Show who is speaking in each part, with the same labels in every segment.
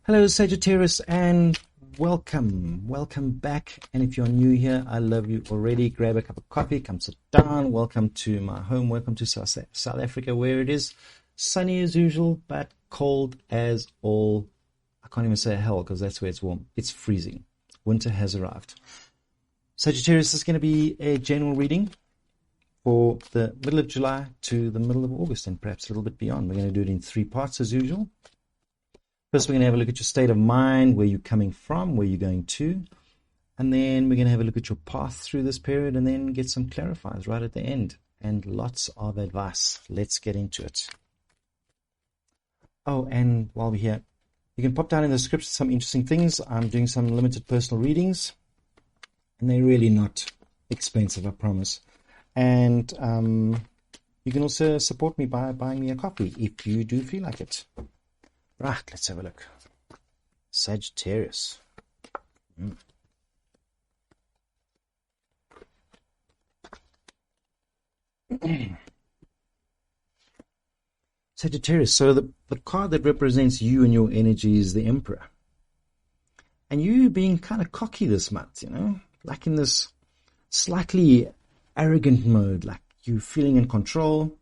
Speaker 1: Hello, Sagittarius, and welcome. Welcome back. And if you're new here, I love you already. Grab a cup of coffee, come sit down. Welcome to my home. Welcome to South Africa, where it is sunny as usual, but cold as all. I can't even say hell because that's where it's warm. It's freezing. Winter has arrived. Sagittarius is going to be a general reading for the middle of July to the middle of August, and perhaps a little bit beyond. We're going to do it in 3 parts as usual. First, we're going to have a look at your state of mind, where you're coming from, where you're going to. And then we're going to have a look at your path through this period and then get some clarifiers right at the end. And lots of advice. Let's get into it. Oh, and while we're here, you can pop down in the description some interesting things. I'm doing some limited personal readings. And they're really not expensive, I promise. And you can also support me by buying me a coffee if you do feel like it. Right, let's have a look. Sagittarius. Sagittarius, so the card that represents you and your energy is the Emperor. And you being kind of cocky this month, like in this slightly arrogant mode, like you feeling in control.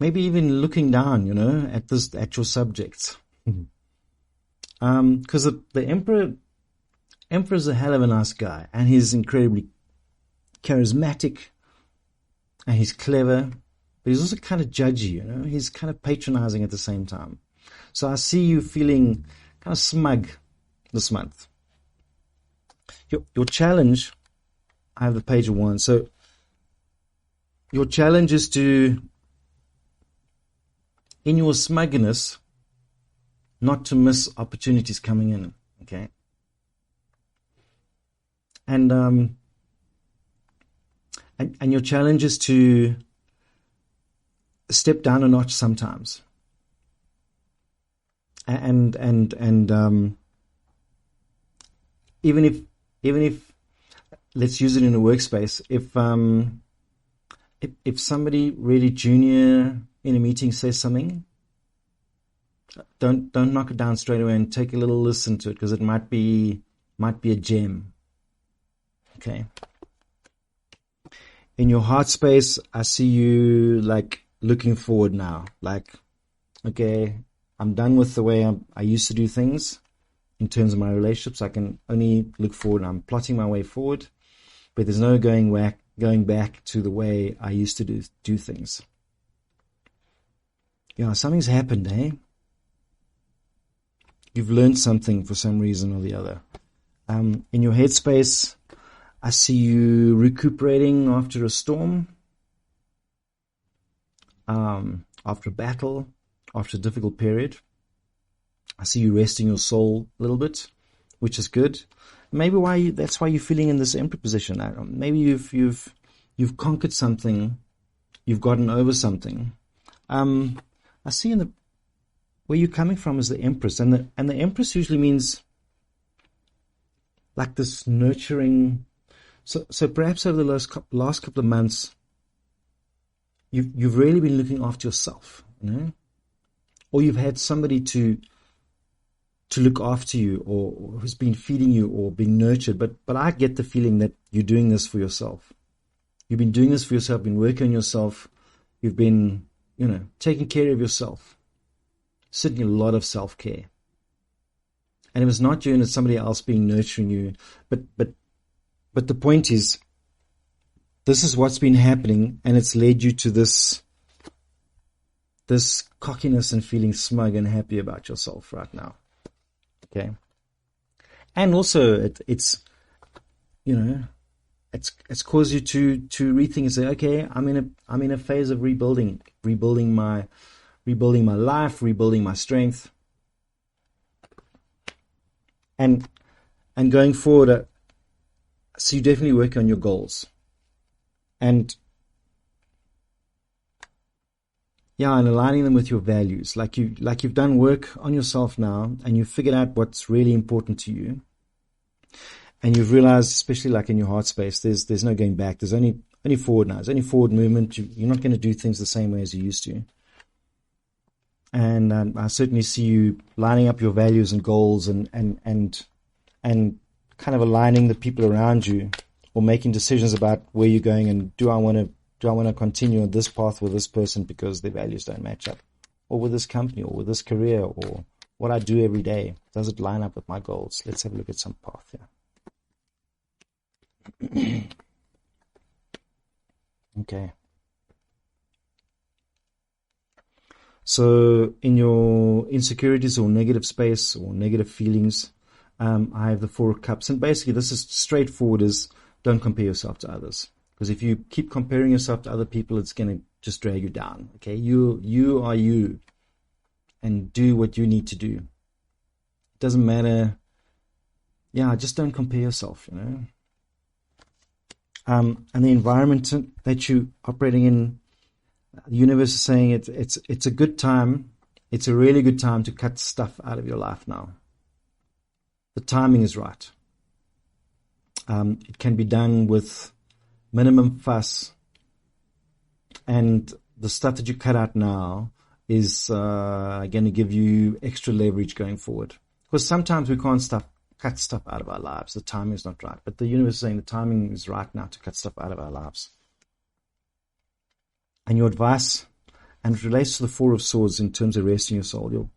Speaker 1: Maybe even looking down, at your subjects. Because the Emperor's a hell of a nice guy, and he's incredibly charismatic, and he's clever, but he's also kind of judgy, He's kind of patronizing at the same time. So I see you feeling kind of smug this month. Your challenge, I have the Page of Wands, so your challenge is to, in your smugness, not to miss opportunities coming in, okay? And your challenge is to step down a notch sometimes. And even if let's use it in a workspace, if somebody really junior in a meeting says something, don't knock it down straight away and take a little listen to it, because it might be a gem. Okay. In your heart space, I see you like looking forward now. Like, okay, I'm done with the way I used to do things in terms of my relationships. I can only look forward. I'm plotting my way forward, but there's no going back to the way I used to do things. Yeah, something's happened, eh? You've learned something for some reason or the other. In your headspace, I see you recuperating after a storm, after a battle, after a difficult period. I see you resting your soul a little bit, which is good. Maybe that's why you're feeling in this Emperor position. Maybe you've conquered something, you've gotten over something. I see where you're coming from is the Empress, and the Empress usually means like this nurturing. So perhaps over the last couple of months, you've really been looking after yourself, or you've had somebody to look after you, or who's been feeding you or being nurtured. But I get the feeling that you're doing this for yourself. You've been doing this for yourself, been working on yourself. You've been taking care of yourself. Certainly a lot of self-care. And it was not you and it's somebody else being nurturing you. But the point is, this is what's been happening, and it's led you to this cockiness and feeling smug and happy about yourself right now. Okay? And also it's caused you to rethink and say, okay, I'm in a phase of rebuilding my life, rebuilding my strength, and going forward. So you definitely work on your goals, and aligning them with your values. Like you've done work on yourself now, and you've figured out what's really important to you. And you've realized, especially like in your heart space, there's no going back. There's only forward now. There's only forward movement. You're not going to do things the same way as you used to. And I certainly see you lining up your values and goals, and kind of aligning the people around you, or making decisions about where you're going, and do I want to continue on this path with this person because their values don't match up, or with this company, or with this career, or what I do every day, does it line up with my goals? Let's have a look at some path here. Okay. So in your insecurities or negative space or negative feelings, I have the Four of Cups. And basically this is straightforward, is don't compare yourself to others. Because if you keep comparing yourself to other people, it's going to just drag you down. Okay, you are you, and do what you need to do. It doesn't matter. Yeah, just don't compare yourself, and the environment that you're operating in, the universe is saying it's a good time. It's a really good time to cut stuff out of your life now. The timing is right. It can be done with minimum fuss, and the stuff that you cut out now is going to give you extra leverage going forward. Because sometimes we can't cut stuff out of our lives. The timing is not right. But the universe is saying the timing is right now to cut stuff out of our lives. And your advice, and it relates to the Four of Swords in terms of resting your soul.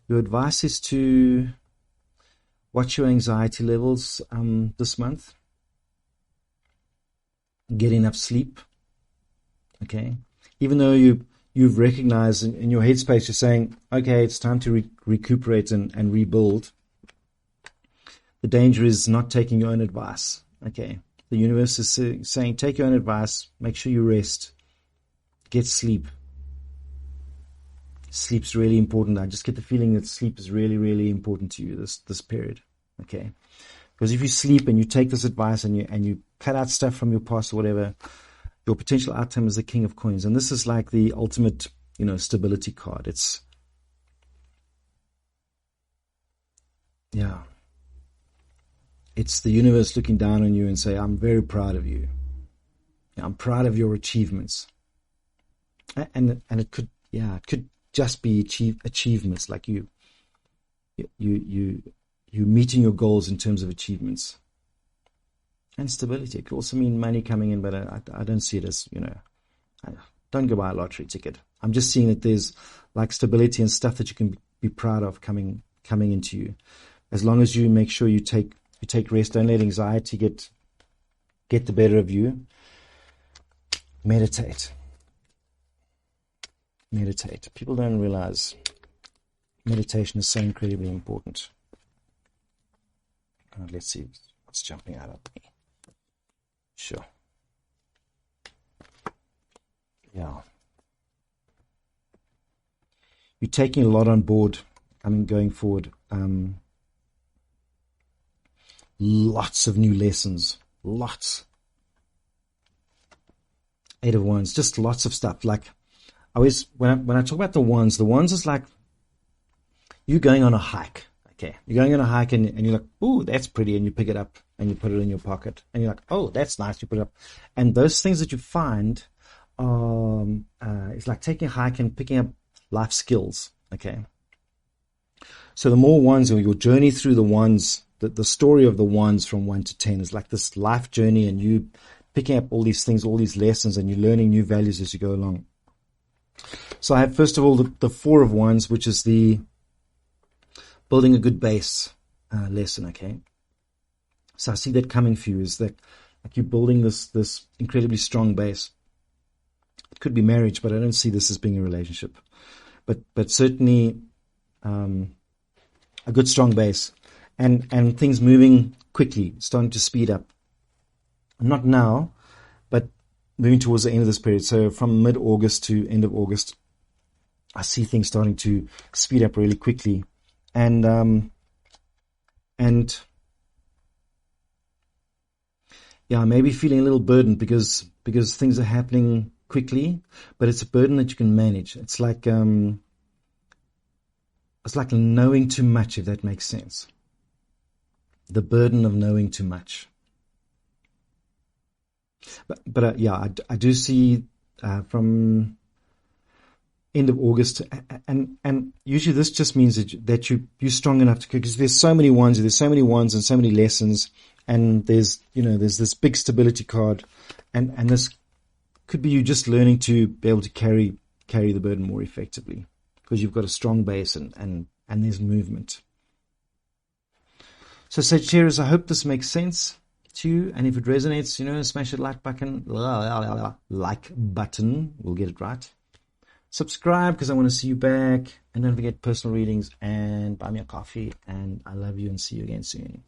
Speaker 1: Your advice is to watch your anxiety levels this month. Get enough sleep. Okay? Even though you've recognized in your headspace, you're saying, okay, it's time to recuperate and rebuild. The danger is not taking your own advice. Okay? The universe is saying, take your own advice, make sure you rest, get sleep. Sleep's really important. I just get the feeling that sleep is really, really important to you this period. Okay? Because if you sleep and you take this advice and you cut out stuff from your past or whatever, your potential outcome is the King of Coins. And this is like the ultimate, stability card. It's the universe looking down on you and say, I'm very proud of you. I'm proud of your achievements. And it could just be achievements, like you meeting your goals in terms of achievements. And stability. It could also mean money coming in, but I don't see it as, don't go buy a lottery ticket. I'm just seeing that there's like stability and stuff that you can be proud of coming into you. As long as you make sure you take rest, don't let anxiety get the better of you. Meditate. People don't realize meditation is so incredibly important. Let's see what's jumping out at me. Sure. Yeah. You're taking a lot on board, going forward. Lots of new lessons. Lots. 8 of Wands. Just lots of stuff. Like, when I talk about the wands is like you going on a hike. Okay, you're going on a hike and you're like, ooh, that's pretty, and you pick it up and you put it in your pocket, and you're like, oh, that's nice, you put it up. And those things that you find, it's like taking a hike and picking up life skills. Okay, so the more wands, or your journey through the wands, the story of the wands from 1 to 10 is like this life journey, and you picking up all these things, all these lessons, and you're learning new values as you go along. So I have, first of all, the Four of Wands, which is the building a good base lesson, okay? So I see that coming for you, is that like you're building this incredibly strong base. It could be marriage, but I don't see this as being a relationship. But certainly a good strong base, and things moving quickly, starting to speed up. Not now, but moving towards the end of this period. So from mid-August to end of August, I see things starting to speed up really quickly. And maybe feeling a little burdened because things are happening quickly, but it's a burden that you can manage. It's like knowing too much, if that makes sense. The burden of knowing too much. But I do see from end of August, and usually this just means that you're strong enough to, because there's so many ones and so many lessons, and there's this big stability card, and this could be you just learning to be able to carry the burden more effectively because you've got a strong base and there's movement. So Sagittarius, I hope this makes sense to you, and if it resonates, smash the like button. We'll get it right. Subscribe because I want to see you back, and don't forget personal readings and buy me a coffee, and I love you and see you again soon.